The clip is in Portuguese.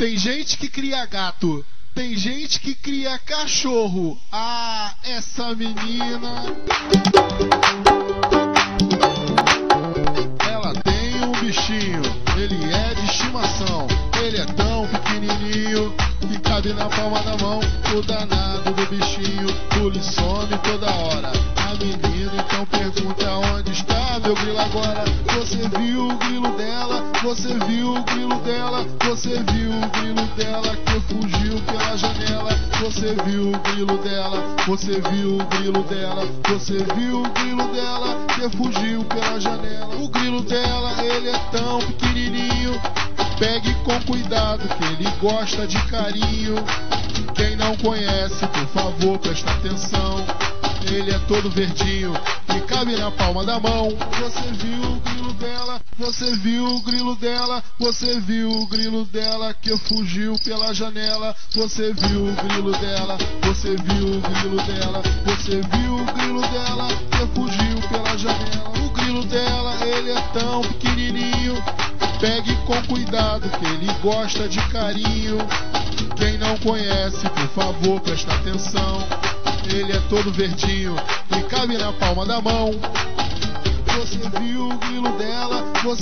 Tem gente que cria gato, tem gente que cria cachorro. Ah, essa menina, ela tem um bichinho, ele é de estimação. Ele é tão pequenininho que cabe na palma da mão. O danado do bichinho pula e some toda hora. A menina então pergunta: onde está meu grilo agora? Você viu o grilo dela? Você viu o grilo dela? Você viu o grilo dela que fugiu pela janela? Você viu o grilo dela? Você viu o grilo dela? Você viu o grilo dela que fugiu pela janela? O grilo dela, ele é tão pequenininho. Pegue com cuidado que ele gosta de carinho. Quem não conhece, por favor, presta atenção. Ele é todo verdinho e cabe na palma da mão. Você viu o grilo dela? Você viu o grilo dela? Você viu o grilo dela que fugiu pela janela? Você viu o grilo dela? Você viu o grilo dela? Você viu o grilo dela que fugiu pela janela? O grilo dela, ele é tão pequenininho. Pegue com cuidado que ele gosta de carinho. Quem não conhece, por favor, presta atenção. Ele é todo verdinho e cabe na palma da mão. Você viu o grilo dela? Você